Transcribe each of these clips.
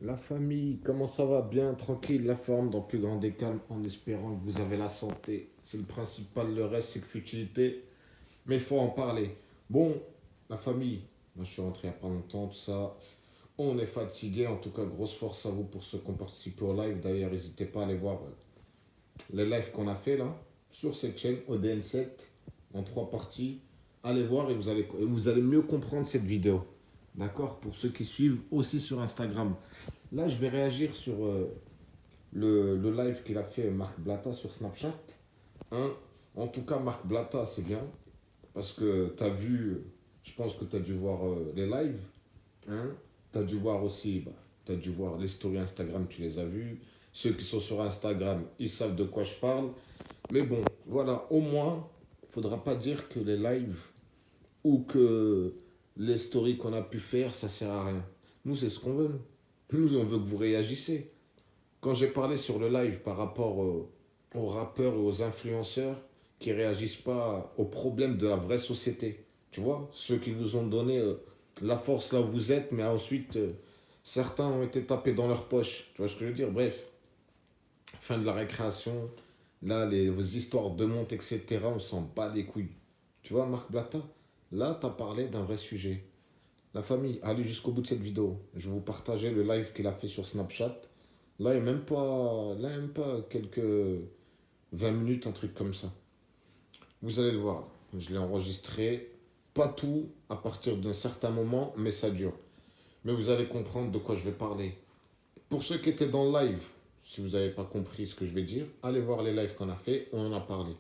La famille, comment ça va? Bien, tranquille, la forme, dans plus grand des calmes, en espérant que vous avez la santé. C'est le principal, le reste, c'est que futilité. Mais il faut en parler. Bon, la famille, moi je suis rentré il n'y a pas longtemps, tout ça. On est fatigué, en tout cas, grosse force à vous pour ceux qui ont participé au live. D'ailleurs, n'hésitez pas à aller voir les lives qu'on a fait là, sur cette chaîne, ODN7, en trois parties. Allez voir et vous allez mieux comprendre cette vidéo. D'accord? Pour ceux qui suivent aussi sur Instagram. Là, je vais réagir sur le live qu'il a fait Marc Blatta sur Snapchat. Hein. En tout cas, Marc Blatta, c'est bien. Parce que tu as vu, je pense que tu as dû voir les lives. Hein. Tu as dû voir aussi, tu as dû voir les stories Instagram, tu les as vues. Ceux qui sont sur Instagram, ils savent de quoi je parle. Mais bon, voilà, au moins, il ne faudra pas dire que les lives ou que les stories qu'on a pu faire, ça sert à rien. Nous, c'est ce qu'on veut. Nous, on veut que vous réagissez. Quand j'ai parlé sur le live par rapport aux rappeurs et aux influenceurs qui réagissent pas aux problèmes de la vraie société, tu vois, ceux qui vous ont donné la force là où vous êtes, mais ensuite certains ont été tapés dans leur poche, tu vois ce que je veux dire. Bref, fin de la récréation, là, vos histoires de monte, etc., on s'en bat les couilles. Tu vois, Marc Blatta, là, tu as parlé d'un vrai sujet. La famille, allez jusqu'au bout de cette vidéo. Je vais vous partager le live qu'il a fait sur Snapchat. Là, il n'y a même pas quelques 20 minutes, un truc comme ça. Vous allez le voir. Je l'ai enregistré. Pas tout à partir d'un certain moment, mais ça dure. Mais vous allez comprendre de quoi je vais parler. Pour ceux qui étaient dans le live, si vous n'avez pas compris ce que je vais dire, allez voir les lives qu'on a fait, on en a parlé.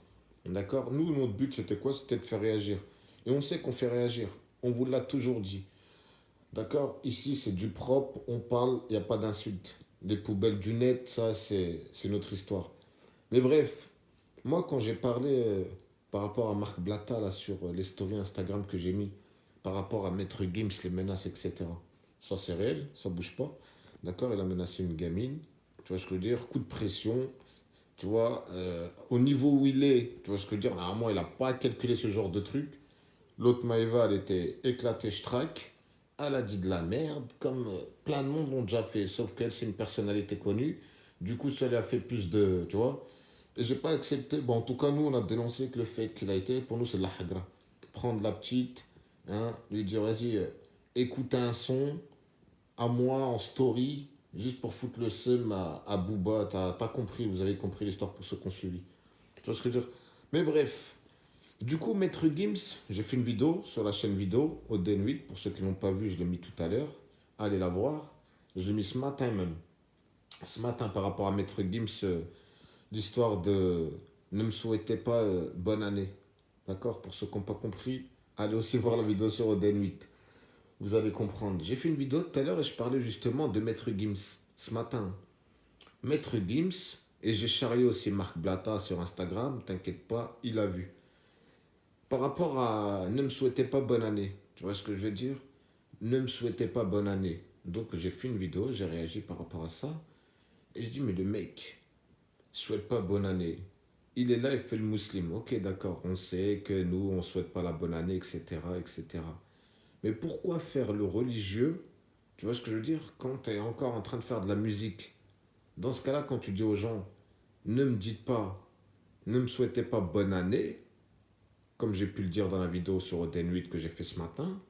D'accord? Nous, notre but, c'était quoi? C'était de faire réagir. Et on sait qu'on fait réagir. On vous l'a toujours dit. D'accord? Ici, c'est du propre, on parle, il n'y a pas d'insultes. Les poubelles du net, ça, c'est notre histoire. Mais bref, moi, quand j'ai parlé par rapport à Marc Blatta, là, sur les stories Instagram que j'ai mis, par rapport à Maître Gims, les menaces, etc., ça, c'est réel, ça bouge pas. D'accord? Il a menacé une gamine. Tu vois ce que je veux dire? Coup de pression. Tu vois, au niveau où il est, tu vois ce que je veux dire? Normalement, il n'a pas calculé ce genre de truc. L'autre Maëva, elle était éclatée strack. Elle a dit de la merde, comme plein de monde l'ont déjà fait, sauf qu'elle, c'est une personnalité connue. Du coup, ça lui a fait plus de. Tu vois. Et j'ai pas accepté. Bon, en tout cas, nous, on a dénoncé que le fait qu'il a été, pour nous, c'est de la hagra. Prendre la petite, hein, lui dire, vas-y, écoute un son à moi en story, juste pour foutre le seum à Booba. T'as compris, vous avez compris l'histoire pour ceux qui ont suivi. Tu vois ce que je veux dire? Mais bref, du coup, Maître Gims, j'ai fait une vidéo sur la chaîne vidéo, au D8. Pour ceux qui ne l'ont pas vu, je l'ai mis tout à l'heure. Allez la voir. Je l'ai mis ce matin même. Ce matin, par rapport à Maître Gims, l'histoire de ne me souhaitez pas bonne année. D'accord? Pour ceux qui n'ont pas compris, allez aussi voir la vidéo sur ODN8. Vous allez comprendre. J'ai fait une vidéo tout à l'heure et je parlais justement de Maître Gims. Ce matin. Maître Gims, et j'ai charrié aussi Marc Blatta sur Instagram, t'inquiète pas, il a vu. Par rapport à ne me souhaitez pas bonne année, tu vois ce que je veux dire? Ne me souhaitez pas bonne année. Donc j'ai fait une vidéo, j'ai réagi par rapport à ça. Et je dis, mais le mec, souhaite pas bonne année. Il est là, il fait le musulman. Ok, d'accord, on sait que nous, on souhaite pas la bonne année, etc., etc. Mais pourquoi faire le religieux, tu vois ce que je veux dire, quand tu es encore en train de faire de la musique? Dans ce cas-là, quand tu dis aux gens, ne me dites pas, ne me souhaitez pas bonne année, comme j'ai pu le dire dans la vidéo sur Oden 8 que j'ai fait ce matin,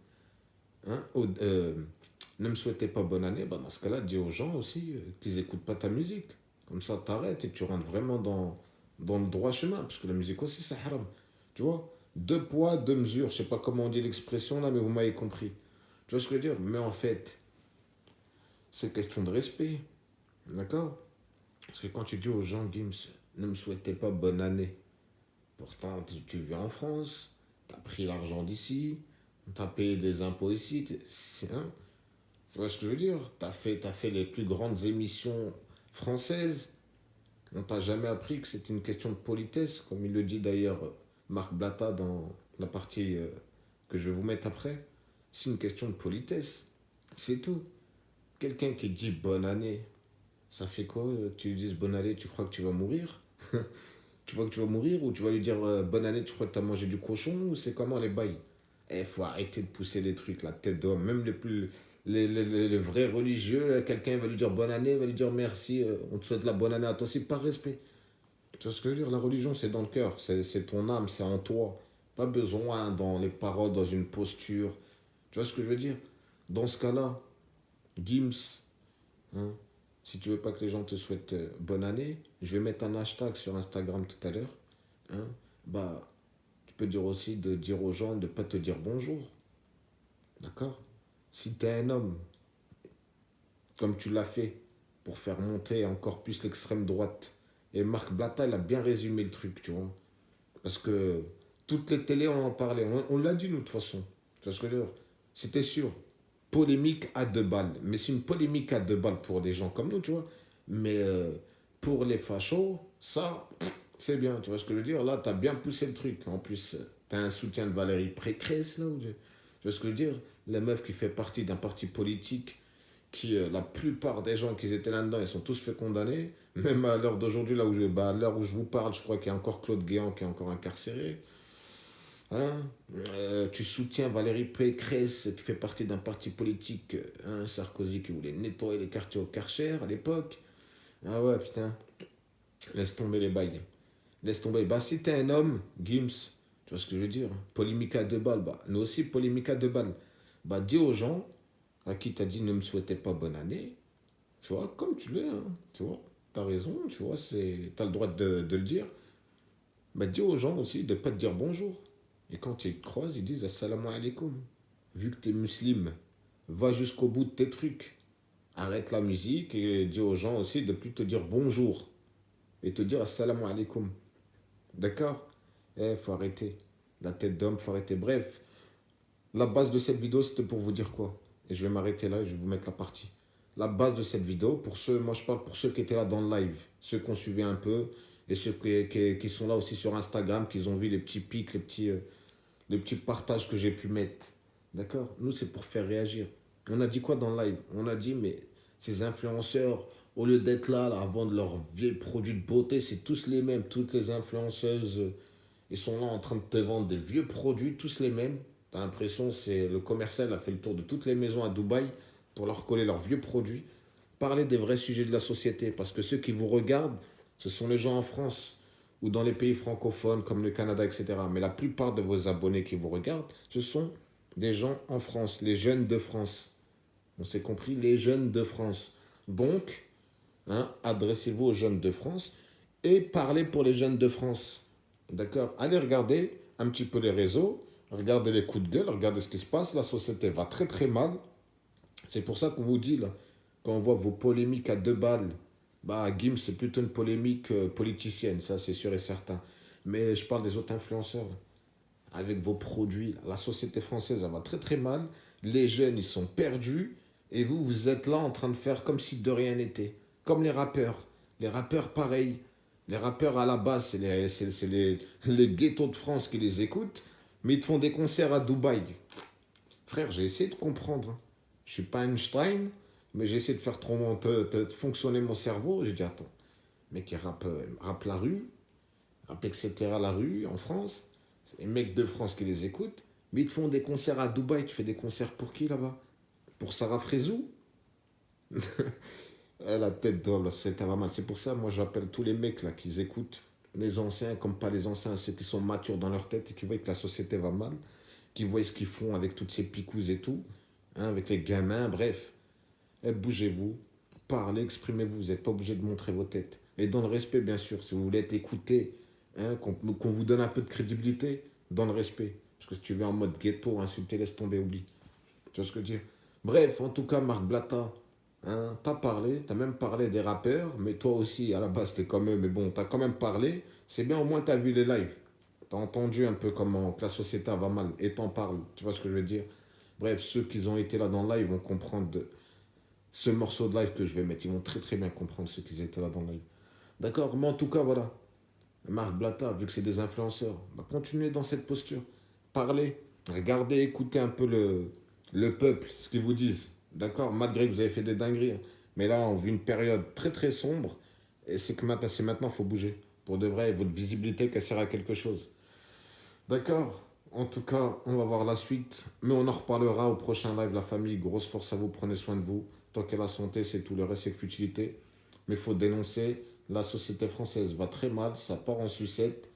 hein, ne me souhaitez pas bonne année, bah dans ce cas-là, dis aux gens aussi qu'ils n'écoutent pas ta musique. Comme ça, t'arrêtes et tu rentres vraiment dans le droit chemin, parce que la musique aussi, c'est haram. Tu vois? Deux poids, deux mesures. Je sais pas comment on dit l'expression là, mais vous m'avez compris. Tu vois ce que je veux dire? Mais en fait, c'est question de respect. D'accord? Parce que quand tu dis aux gens, Gims, ne me souhaitez pas bonne année. Pourtant, tu vis en France, tu as pris l'argent d'ici, tu as payé des impôts ici. Hein, tu vois ce que je veux dire? T'as fait les plus grandes émissions françaises. On t'a jamais appris que c'est une question de politesse, comme il le dit d'ailleurs Marc Blatta dans la partie que je vais vous mettre après. C'est une question de politesse. C'est tout. Quelqu'un qui dit bonne année, ça fait quoi que tu lui dises bonne année, tu crois que tu vas mourir? Tu vois que tu vas mourir ou tu vas lui dire bonne année, tu crois que tu as mangé du cochon ou c'est comment les bails? Il faut arrêter de pousser les trucs, la tête d'homme, même Les vrais religieux, quelqu'un va lui dire bonne année, va lui dire merci, on te souhaite la bonne année à toi aussi par respect. Tu vois ce que je veux dire? La religion, c'est dans le cœur, c'est ton âme, c'est en toi. Pas besoin dans les paroles, dans une posture. Tu vois ce que je veux dire? Dans ce cas-là, Gims, hein, si tu veux pas que les gens te souhaitent bonne année, je vais mettre un hashtag sur Instagram tout à l'heure. Hein, bah, tu peux dire aussi de dire aux gens de ne pas te dire bonjour. D'accord? Si tu es un homme, comme tu l'as fait, pour faire monter encore plus l'extrême droite, et Marc Blatta, il a bien résumé le truc, tu vois. Parce que toutes les télés, on en parlait. On l'a dit, nous, de toute façon. Tu vois ce que je veux dire? C'était sûr. Polémique à deux balles. Mais c'est une polémique à deux balles pour des gens comme nous, tu vois. Mais pour les fachos, ça, c'est bien. Tu vois ce que je veux dire? Là, t'as bien poussé le truc. En plus, t'as un soutien de Valérie Pécresse, là. Tu vois ce que je veux dire? La meuf qui fait partie d'un parti politique qui, la plupart des gens qui étaient là-dedans, ils sont tous fait condamner. Même à l'heure d'aujourd'hui, à l'heure où je vous parle, je crois qu'il y a encore Claude Guéant qui est encore incarcéré. Hein. Tu soutiens Valérie Pécresse qui fait partie d'un parti politique, hein, Sarkozy qui voulait nettoyer les quartiers au Karcher à l'époque. Ah ouais, putain, laisse tomber les bails. Laisse tomber. Bah, si t'es un homme, Gims, tu vois ce que je veux dire? Polémique à deux balles, bah, nous aussi, polémique à deux balles. Bah, dis aux gens à qui t'as dit ne me souhaitez pas bonne année, tu vois, comme tu l'es, hein, tu vois, t'as raison, tu vois, t'as le droit de le dire. Bah, dis aux gens aussi de ne pas te dire bonjour. Et quand ils te croisent, ils disent assalamu alaikum. Vu que tu es musulman, va jusqu'au bout de tes trucs. Arrête la musique et dis aux gens aussi de ne plus te dire bonjour et te dire assalamu alaikum. D'accord? Faut arrêter. La tête d'homme, faut arrêter. Bref, la base de cette vidéo, c'était pour vous dire quoi? Et je vais m'arrêter là et je vais vous mettre la partie. La base de cette vidéo, pour ceux, moi je parle pour ceux qui étaient là dans le live, ceux qui ont suivi un peu, et ceux qui sont là aussi sur Instagram, qui ont vu les petits pics, les petits partages que j'ai pu mettre. D'accord? Nous, c'est pour faire réagir. On a dit quoi dans le live? On a dit, mais ces influenceurs, au lieu d'être là à vendre leurs vieux produits de beauté, c'est tous les mêmes. Toutes les influenceuses, ils sont là en train de te vendre des vieux produits, tous les mêmes. T'as l'impression c'est le commercial a fait le tour de toutes les maisons à Dubaï pour leur coller leurs vieux produits. Parlez des vrais sujets de la société, parce que ceux qui vous regardent, ce sont les gens en France ou dans les pays francophones comme le Canada, etc. Mais la plupart de vos abonnés qui vous regardent, ce sont des gens en France, les jeunes de France. On s'est compris, les jeunes de France. Donc, hein, adressez-vous aux jeunes de France et parlez pour les jeunes de France. D'accord? Allez regarder un petit peu les réseaux, regardez les coups de gueule, regardez ce qui se passe. La société va très très mal. C'est pour ça qu'on vous dit, là, quand on voit vos polémiques à deux balles, bah, Gims, c'est plutôt une polémique politicienne, ça c'est sûr et certain. Mais je parle des autres influenceurs. Avec vos produits, la société française, elle va très très mal. Les jeunes, ils sont perdus. Et vous, vous êtes là en train de faire comme si de rien n'était. Comme les rappeurs. Les rappeurs, pareil. Les rappeurs, à la base, les ghettos de France qui les écoutent. Mais ils te font des concerts à Dubaï. Frère, j'ai essayé de comprendre. Je suis pas Einstein, mais j'ai essayé de faire fonctionner mon cerveau. J'ai dit, attends, mec, qui rappe la rue, rappe etc. la rue en France. C'est les mecs de France qui les écoutent. Mais ils te font des concerts à Dubaï. Tu fais des concerts pour qui là-bas? Pour Sarah Frézou? La tête d'homme, là, ça va mal. C'est pour ça, moi, j'appelle tous les mecs là qui écoutent, les anciens, comme pas les anciens, ceux qui sont matures dans leur tête et qui voient que la société va mal, qui voient ce qu'ils font avec toutes ces picouses et tout, hein, avec les gamins, bref. Bougez-vous, parlez, exprimez-vous. Vous n'êtes pas obligé de montrer vos têtes. Et dans le respect, bien sûr, si vous voulez être écouté, hein, qu'on vous donne un peu de crédibilité, dans le respect. Parce que si tu veux en mode ghetto, insulter, laisse tomber, oublie. Tu vois ce que je veux dire? Bref, en tout cas, Marc Blatta, hein, t'as parlé, t'as même parlé des rappeurs, mais toi aussi, à la base, t'es comme eux, mais bon, t'as quand même parlé. C'est bien, au moins, t'as vu les lives. T'as entendu un peu comment que la société va mal, et t'en parles. Tu vois ce que je veux dire? Bref, ceux qui ont été là dans le live vont comprendre ce morceau de live que je vais mettre. Ils vont très très bien comprendre ceux qui étaient là dans le live. D'accord? Mais en tout cas, voilà. Marc Blatta, vu que c'est des influenceurs, bah, continuez dans cette posture. Parlez, regardez, écoutez un peu le peuple, ce qu'ils vous disent. D'accord? Malgré que vous avez fait des dingueries, hein. Mais là, on vit une période très très sombre. Et c'est maintenant, il faut bouger. Pour de vrai, votre visibilité, qu'elle sert à quelque chose. D'accord? En tout cas, on va voir la suite. Mais on en reparlera au prochain live, la famille. Grosse force à vous, prenez soin de vous. Tant que la santé, c'est tout. Le reste, c'est futilité. Mais il faut dénoncer. La société française va très mal. Ça part en sucette.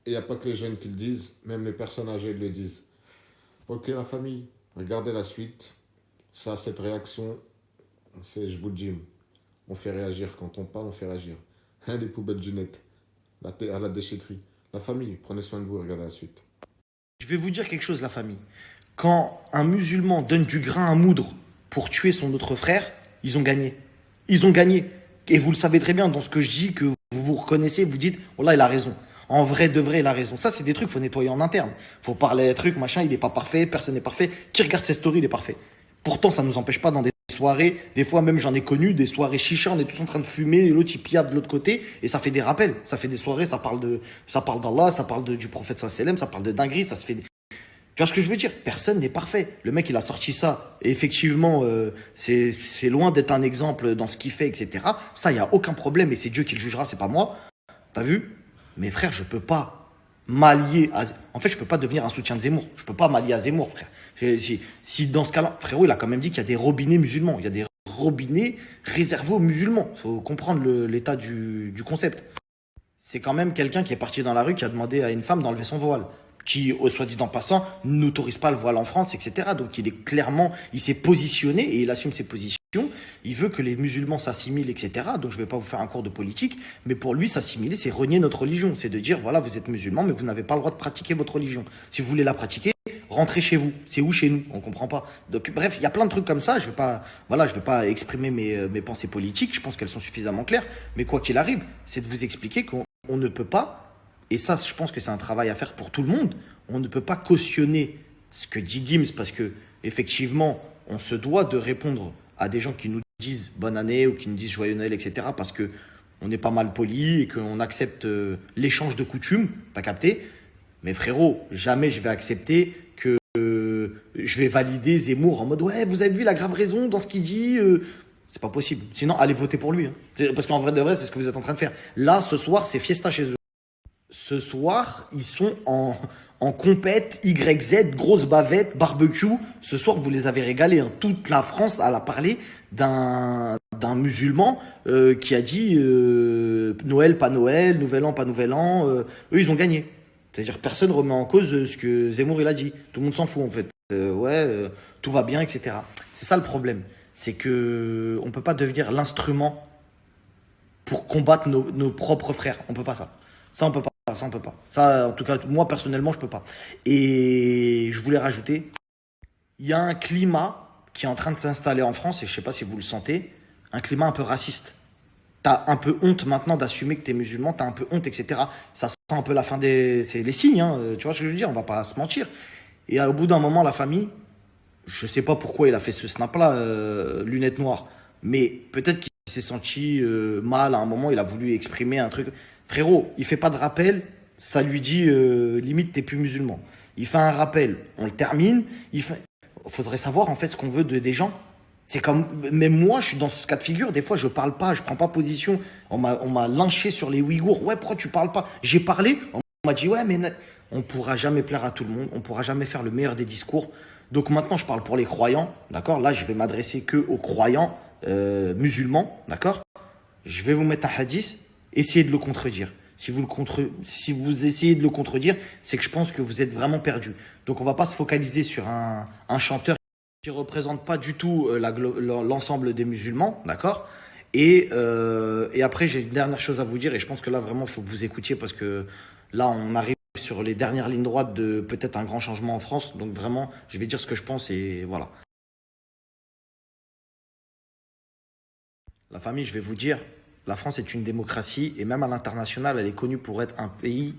Et il n'y a pas que les jeunes qui le disent. Même les personnes âgées le disent. Ok, la famille. Regardez la suite. Ça, cette réaction, c'est, je vous le dis, on fait réagir. Quand on parle, on fait réagir. Hein, les poubelles du net. À la déchetterie. La famille, prenez soin de vous. Regardez la suite. Je vais vous dire quelque chose, la famille. Quand un musulman donne du grain à moudre pour tuer son autre frère, ils ont gagné. Ils ont gagné. Et vous le savez très bien dans ce que je dis, que vous vous reconnaissez, vous dites, oh là, il a raison. En vrai, de vrai, il a raison. Ça, c'est des trucs, faut nettoyer en interne. Faut parler des trucs, machin, il n'est pas parfait, personne n'est parfait. Qui regarde ses stories, il est parfait. Pourtant, ça ne nous empêche pas dans des soirées, des fois même j'en ai connu, des soirées chicha, on est tous en train de fumer, et l'autre il piave de l'autre côté, et ça fait des rappels. Ça fait des soirées, ça parle d'Allah, ça parle du prophète sallallahu alayhi wa sallam, ça parle de dinguerie, ça se fait. Tu vois ce que je veux dire? Personne n'est parfait. Le mec, il a sorti ça. Et effectivement, c'est loin d'être un exemple dans ce qu'il fait, etc. Ça, il n'y a aucun problème. Et c'est Dieu qui le jugera, c'est pas moi. T'as vu? Mais frère, je peux pas m'allier à... En fait, je peux pas devenir un soutien de Zemmour. Je peux pas m'allier à Zemmour, frère. Si dans ce cas-là... Frérot, il a quand même dit qu'il y a des robinets musulmans. Il y a des robinets réservés aux musulmans. Faut comprendre l'état du concept. C'est quand même quelqu'un qui est parti dans la rue, qui a demandé à une femme d'enlever son voile, qui, au soit dit en passant, n'autorise pas le voile en France, etc. Donc il est clairement, il s'est positionné et il assume ses positions. Il veut que les musulmans s'assimilent, etc. Donc je ne vais pas vous faire un cours de politique, mais pour lui, s'assimiler, c'est renier notre religion. C'est de dire, voilà, vous êtes musulman, mais vous n'avez pas le droit de pratiquer votre religion. Si vous voulez la pratiquer, rentrez chez vous. C'est où chez nous? On comprend pas. Donc bref, il y a plein de trucs comme ça. Je vais pas, voilà, je vais pas exprimer mes pensées politiques. Je pense qu'elles sont suffisamment claires. Mais quoi qu'il arrive, c'est de vous expliquer qu'on ne peut pas, et ça, je pense que c'est un travail à faire pour tout le monde, on ne peut pas cautionner ce que dit Gims parce que, effectivement, on se doit de répondre à des gens qui nous disent bonne année ou qui nous disent joyeux Noël, etc. parce que on est pas mal poli et qu'on accepte l'échange de coutumes, t'as capté? Mais frérot, jamais je vais accepter que je vais valider Zemmour en mode ouais, vous avez vu, la grave raison dans ce qu'il dit. C'est pas possible. Sinon, allez voter pour lui. Hein. Parce qu'en vrai de vrai, c'est ce que vous êtes en train de faire. Là, ce soir, c'est fiesta chez eux. Ce soir, ils sont en compète, YZ, grosse bavette, barbecue. Ce soir, vous les avez régalés. Hein. Toute la France, elle a parlé d'un musulman qui a dit Noël, pas Noël, Nouvel An, pas Nouvel An. Eux, ils ont gagné. C'est-à-dire personne remet en cause ce que Zemmour il a dit. Tout le monde s'en fout en fait. Tout va bien, etc. C'est ça le problème. C'est que on peut pas devenir l'instrument pour combattre nos propres frères. On peut pas ça. Ça, on peut pas. Ça, on peut pas. Ça, en tout cas, moi, personnellement, je peux pas. Et je voulais rajouter, il y a un climat qui est en train de s'installer en France, et je sais pas si vous le sentez, un climat un peu raciste. T'as un peu honte maintenant d'assumer que t'es musulman, t'as un peu honte, etc. Ça sent un peu la fin des... C'est les signes, hein, tu vois ce que je veux dire, on va pas se mentir. Et au bout d'un moment, la famille, je sais pas pourquoi il a fait ce snap-là, lunettes noires, mais peut-être qu'il s'est senti mal à un moment, il a voulu exprimer un truc. Frérot, il fait pas de rappel, ça lui dit limite t'es plus musulman. Il fait un rappel, on le termine. Faudrait savoir en fait ce qu'on veut des gens. C'est comme, même moi, je suis dans ce cas de figure. Des fois, je parle pas, je prends pas position. On m'a lynché sur les Ouïghours. Ouais, pourquoi tu parles pas? J'ai parlé. On m'a dit ouais, mais on pourra jamais plaire à tout le monde. On pourra jamais faire le meilleur des discours. Donc maintenant, je parle pour les croyants, d'accord? Là, je vais m'adresser que aux croyants musulmans, d'accord? Je vais vous mettre un hadith, essayez de le contredire. Si vous essayez de le contredire, c'est que je pense que vous êtes vraiment perdu. Donc on va pas se focaliser sur un chanteur qui représente pas du tout l'ensemble des musulmans, d'accord? Et après, j'ai une dernière chose à vous dire, et je pense que là, vraiment, il faut que vous écoutiez, parce que là, on arrive sur les dernières lignes droites de peut-être un grand changement en France. Donc vraiment, je vais dire ce que je pense, et voilà. La famille, je vais vous dire, la France est une démocratie, et même à l'international, elle est connue pour être un pays...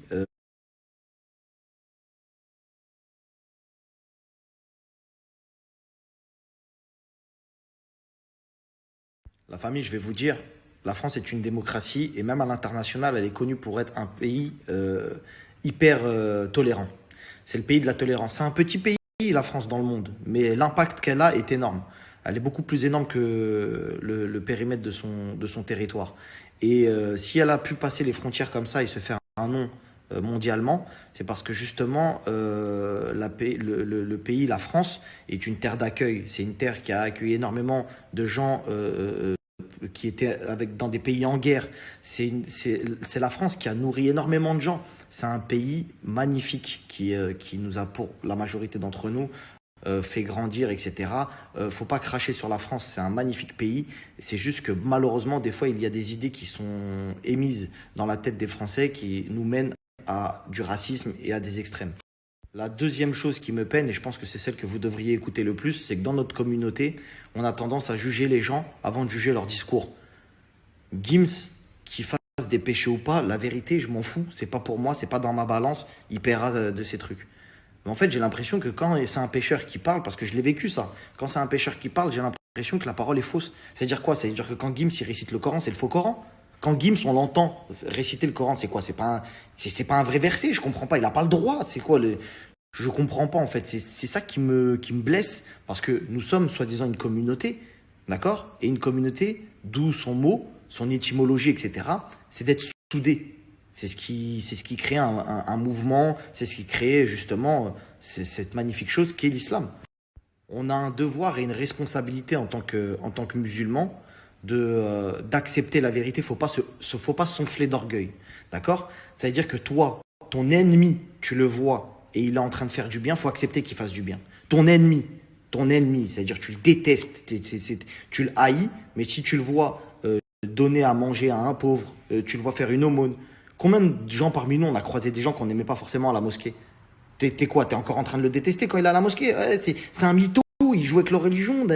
La famille, je vais vous dire, la France est une démocratie, et même à l'international, elle est connue pour être un pays hyper tolérant. C'est le pays de la tolérance. C'est un petit pays, la France, dans le monde, mais l'impact qu'elle a est énorme. Elle est beaucoup plus énorme que le périmètre de son territoire. Et si elle a pu passer les frontières comme ça et se faire un nom mondialement, c'est parce que justement, le pays, la France, est une terre d'accueil. C'est une terre qui a accueilli énormément de gens qui étaient dans des pays en guerre. C'est la France qui a nourri énormément de gens. C'est un pays magnifique qui nous a, pour la majorité d'entre nous, fait grandir, etc. Faut pas cracher sur la France, c'est un magnifique pays. C'est juste que malheureusement, des fois, il y a des idées qui sont émises dans la tête des Français qui nous mènent à du racisme et à des extrêmes. La deuxième chose qui me peine, et je pense que c'est celle que vous devriez écouter le plus, c'est que dans notre communauté, on a tendance à juger les gens avant de juger leur discours. Gims, qui fasse des péchés ou pas, la vérité, je m'en fous. C'est pas pour moi, c'est pas dans ma balance. Il paiera de ces trucs. Mais en fait, j'ai l'impression que quand c'est un pécheur qui parle, parce que je l'ai vécu ça, quand c'est un pécheur qui parle, j'ai l'impression que la parole est fausse. C'est-à-dire quoi? C'est-à-dire que quand Gims il récite le Coran, c'est le faux Coran. Quand Gims, on l'entend réciter le Coran, c'est quoi? C'est pas un vrai verset, je comprends pas. Il a pas le droit. C'est quoi Je comprends pas en fait. C'est ça qui me blesse, parce que nous sommes soi-disant une communauté, d'accord? Et une communauté, d'où son mot, son étymologie, etc., c'est d'être soudé. C'est ce qui crée un mouvement, c'est ce qui crée justement cette magnifique chose qu'est l'islam. On a un devoir et une responsabilité en tant que musulman d'accepter la vérité. Faut pas s'enfler d'orgueil, d'accord? Ça veut dire que toi, ton ennemi, tu le vois et il est en train de faire du bien, faut accepter qu'il fasse du bien. Ton ennemi, c'est-à-dire que tu le détestes, tu le haïs, mais si tu le vois donner à manger à un pauvre, tu le vois faire une aumône. Combien de gens parmi nous, on a croisé des gens qu'on n'aimait pas forcément à la mosquée? T'es quoi? T'es encore en train de le détester quand il est à la mosquée? Ouais, c'est un mytho, il joue avec leur religion.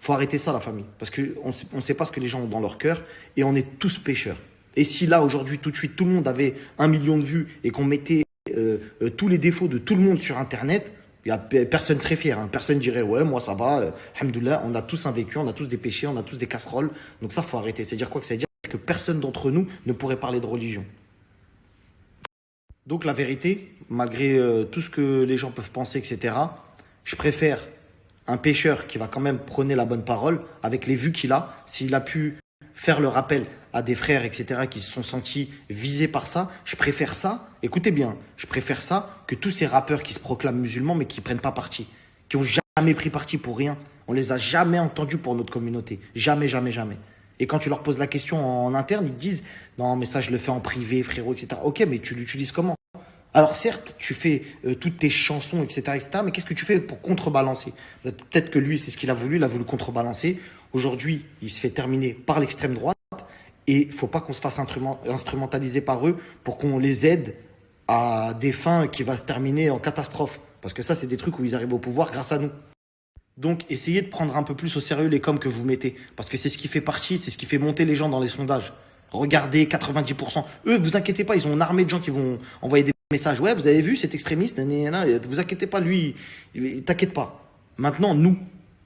Faut arrêter ça, la famille. Parce qu'on ne sait pas ce que les gens ont dans leur cœur et on est tous pécheurs. Et si là, aujourd'hui, tout de suite, tout le monde avait 1 million de vues et qu'on mettait tous les défauts de tout le monde sur Internet, personne ne serait fier. Hein. Personne dirait, ouais, moi ça va, alhamdoulilah, on a tous un vécu, on a tous des péchés, on a tous des casseroles. Donc ça, faut arrêter. C'est-à-dire quoi? C'est-à-dire que personne d'entre nous ne pourrait parler de religion. Donc la vérité, malgré tout ce que les gens peuvent penser, etc., je préfère un pécheur qui va quand même prôner la bonne parole, avec les vues qu'il a, s'il a pu faire le rappel à des frères, etc., qui se sont sentis visés par ça, je préfère ça, écoutez bien, je préfère ça que tous ces rappeurs qui se proclament musulmans mais qui ne prennent pas parti, qui n'ont jamais pris parti pour rien. On les a jamais entendus pour notre communauté. Jamais, jamais, jamais. Et quand tu leur poses la question en interne, ils te disent « Non, mais ça, je le fais en privé, frérot, etc. » Ok, mais tu l'utilises comment? Alors certes, tu fais toutes tes chansons, etc., etc., mais qu'est-ce que tu fais pour contrebalancer? Peut-être que lui, c'est ce qu'il a voulu contrebalancer. Aujourd'hui, il se fait terminer par l'extrême droite et il ne faut pas qu'on se fasse instrumentaliser par eux pour qu'on les aide à des fins qui vont se terminer en catastrophe. Parce que ça, c'est des trucs où ils arrivent au pouvoir grâce à nous. Donc, essayez de prendre un peu plus au sérieux les coms que vous mettez. Parce que c'est ce qui fait partie, c'est ce qui fait monter les gens dans les sondages. Regardez, 90%. Eux, vous inquiétez pas, ils ont une armée de gens qui vont envoyer des messages. Ouais, vous avez vu cet extrémiste, vous inquiétez pas, lui, t'inquiète pas. Maintenant, nous,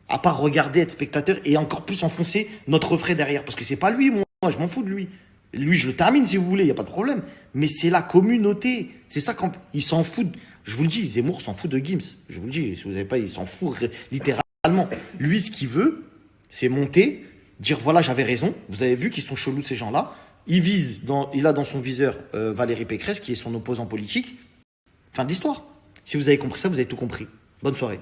à part regarder, être spectateur et encore plus enfoncer notre refrain derrière. Parce que c'est pas lui, moi, je m'en fous de lui. Lui, je le termine si vous voulez, il n'y a pas de problème. Mais c'est la communauté. C'est ça quand ils s'en foutent. Je vous le dis, Zemmour s'en fout de Gims. Je vous le dis, si vous n'avez pas, il s'en fout littéralement. Lui, ce qu'il veut, c'est monter, dire voilà, j'avais raison. Vous avez vu qu'ils sont chelous, ces gens-là. Il a dans son viseur Valérie Pécresse, qui est son opposant politique. Fin de l'histoire. Si vous avez compris ça, vous avez tout compris. Bonne soirée.